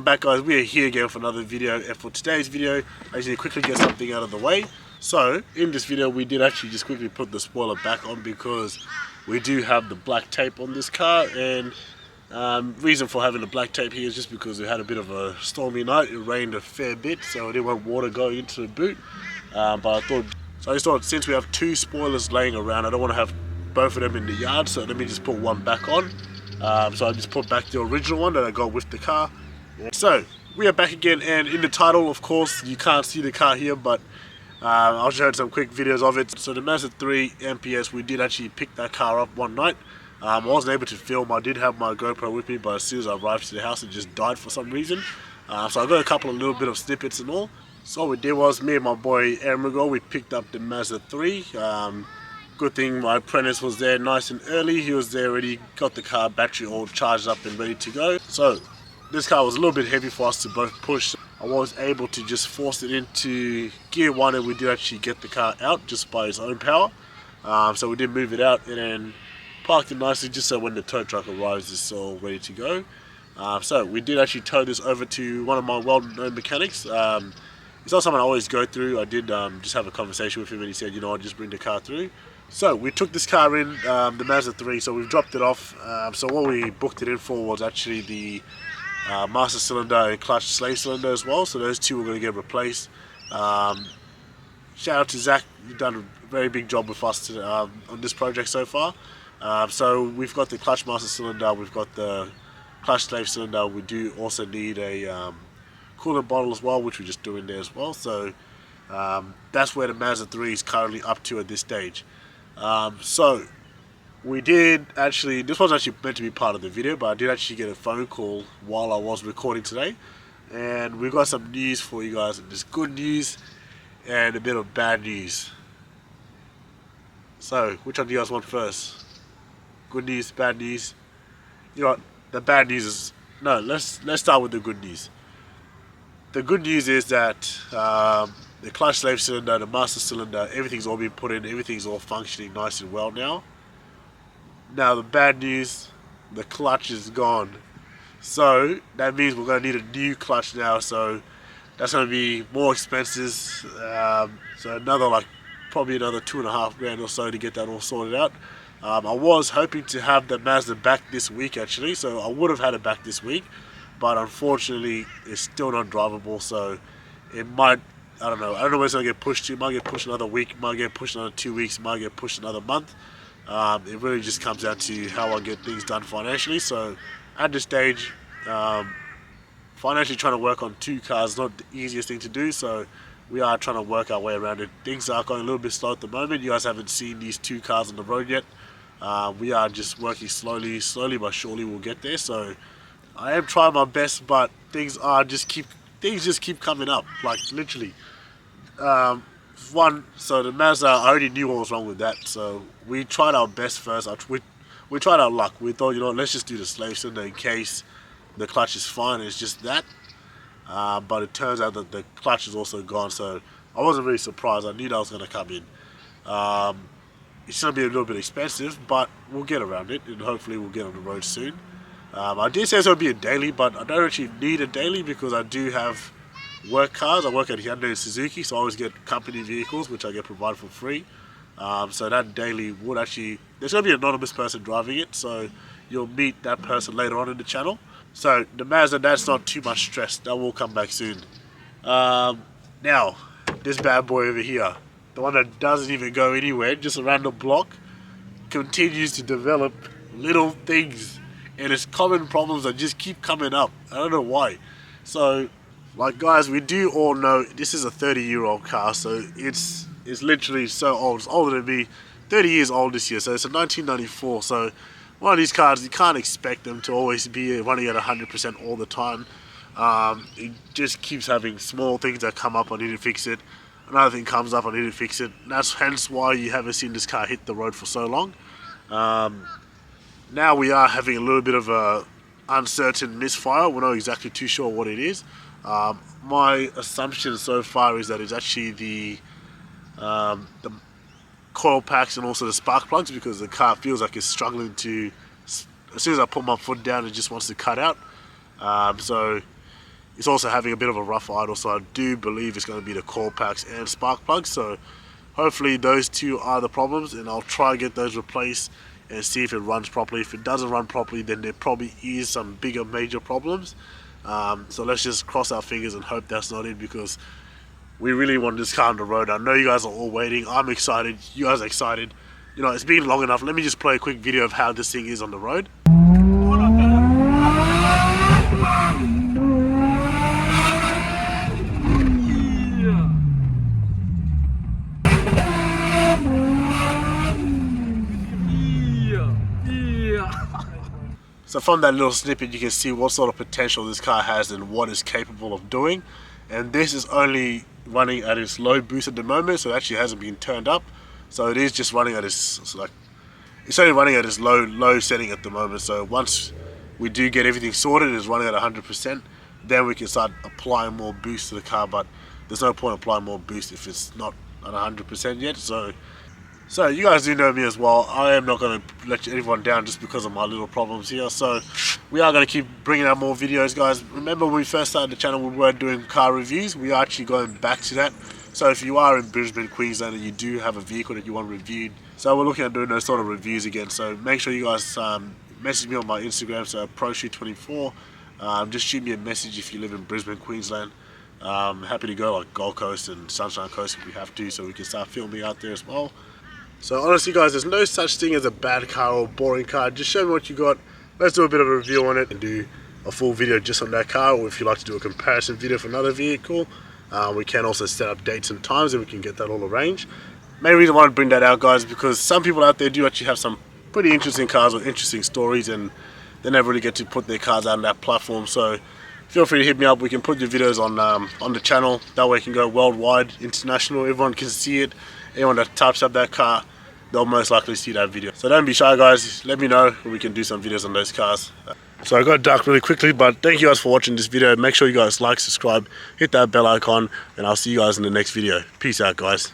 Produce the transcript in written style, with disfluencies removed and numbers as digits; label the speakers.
Speaker 1: back, guys. We are here again for another video, and for today's video I just need to quickly get something out of the way. So in this video we did actually just quickly put the spoiler back on because we do have the black tape on this car, and reason for having the black tape here is just because we had a bit of a stormy night. It rained a fair bit, so I didn't want water going into the boot, but I just thought since we have two spoilers laying around, I don't want to have both of them in the yard, so let me just put one back on. So I just put back the original one that I got with the car. So we are back again, and in the title, of course, you can't see the car here, but I'll show you some quick videos of it. So the Mazda 3 MPS, we did actually pick that car up one night. I wasn't able to film. I did have my GoPro with me, but as soon as I arrived to the house it just died for some reason. So I got a couple of little bit of snippets and all. So what we did was, me and my boy Amerigo, we picked up the Mazda 3. Good thing my apprentice was there nice and early. He was there already, got the car battery all charged up and ready to go. So this car was a little bit heavy for us to both push. I was able to just force it into gear 1, and we did actually get the car out just by its own power. So we did move it out and then parked it nicely, just so when the tow truck arrives it's all ready to go. So we did actually tow this over to one of my well-known mechanics. It's not someone I always go through. I did just have a conversation with him, and he said, you know, I'll just bring the car through. So we took this car in, the Mazda 3, so we've dropped it off. So what we booked it in for was actually the master cylinder and clutch slave cylinder as well, so those two were going to get replaced. Shout out to Zach, you've done a very big job with us on this project so far. So we've got the clutch master cylinder, we've got the clutch slave cylinder. We do also need a coolant bottle as well, which we're just doing there as well. So that's where the Mazda 3 is currently up to at this stage. So we did actually, this wasn't actually meant to be part of the video, but I did actually get a phone call while I was recording today, and we've got some news for you guys, and there's good news and a bit of bad news. So which one do you guys want first? Good news, bad news? You know what, the bad news is, no, let's start with the good news. The good news is that the clutch slave cylinder, the master cylinder, everything's all been put in, everything's all functioning nice and well now. Now the bad news, the clutch is gone. So that means we're going to need a new clutch now, so that's going to be more expensive. So another, probably another 2.5 grand or so to get that all sorted out. I was hoping to have the Mazda back this week actually, so I would have had it back this week, but unfortunately it's still not drivable, so it might, I don't know where it's going to get pushed to. It might get pushed another week, might get pushed another 2 weeks, might get pushed another month. It really just comes down to how I get things done financially. So at this stage, financially trying to work on two cars is not the easiest thing to do, so we are trying to work our way around it. Things are going a little bit slow at the moment. You guys haven't seen these two cars on the road yet. We are just working slowly but surely we'll get there. So I am trying my best, but things just keep coming up, like literally. So the Mazda, I already knew what was wrong with that, so we tried our best first. We tried our luck. We thought, you know, let's just do the slave cylinder in case the clutch is fine, it's just that. But it turns out that the clutch is also gone, so I wasn't really surprised. I knew that was going to come in. It's going to be a little bit expensive, but we'll get around it, and hopefully we'll get on the road soon. I did say it's going to be a daily, but I don't actually need a daily because I do have work cars. I work at Hyundai and Suzuki, so I always get company vehicles which I get provided for free. So that daily would actually, there's going to be an anonymous person driving it, so you'll meet that person later on in the channel. So the Mazda, that's not too much stress, that will come back soon. Now this bad boy over here, the one that doesn't even go anywhere, just around the block, continues to develop little things, and it's common problems that just keep coming up. I don't know why. So guys, we do all know this is a 30-year-old car, so it's literally so old. It's older than me, 30 years old this year, so it's a 1994. So one of these cars, you can't expect them to always be running at 100% all the time. It just keeps having small things that come up, I need to fix it. Another thing comes up, I need to fix it. That's hence why you haven't seen this car hit the road for so long. Now we are having a little bit of a uncertain misfire. We're not exactly too sure what it is. My assumption so far is that it's actually the coil packs and also the spark plugs, because the car feels like it's struggling to, as soon as I put my foot down, it just wants to cut out. So It's also having a bit of a rough idle, so I do believe it's going to be the core packs and spark plugs. So hopefully those two are the problems, and I'll try to get those replaced and see if it runs properly. If it doesn't run properly, then there probably is some bigger major problems. So let's just cross our fingers and hope that's not it, because we really want this car on the road. I know you guys are all waiting. I'm excited. You guys are excited. You know, it's been long enough. Let me just play a quick video of how this thing is on the road. So from that little snippet, you can see what sort of potential this car has and what it's capable of doing. And this is only running at its low boost at the moment, so it actually hasn't been turned up. So it is just running at its, it's only running at its low setting at the moment. So once we do get everything sorted, it's running at 100%, then we can start applying more boost to the car. But there's no point applying more boost if it's not at 100% yet. So you guys do know me as well. I am not going to let everyone down just because of my little problems here. So we are going to keep bringing out more videos, guys. Remember when we first started the channel, we were doing car reviews. We are actually going back to that. So if you are in Brisbane, Queensland, and you do have a vehicle that you want reviewed, so we're looking at doing those sort of reviews again. So make sure you guys message me on my Instagram, so ProShoot24. Just shoot me a message if you live in Brisbane, Queensland. Happy to go like Gold Coast and Sunshine Coast if we have to, so we can start filming out there as well. So honestly guys, there's no such thing as a bad car or boring car. Just show me what you got. Let's do a bit of a review on it and do a full video just on that car, or if you like to do a comparison video for another vehicle, we can also set up dates and times and we can get that all arranged. Main reason why I want to bring that out, guys, because some people out there do actually have some pretty interesting cars or interesting stories, and they never really get to put their cars out on that platform. So feel free to hit me up. We can put your videos on the channel. That way it can go worldwide, international. Everyone can see it. Anyone that types up that car, they'll most likely see that video. So don't be shy, guys. Let me know and we can do some videos on those cars. So I got dark really quickly, but thank you guys for watching this video. Make sure you guys like, subscribe, hit that bell icon, and I'll see you guys in the next video. Peace out, guys.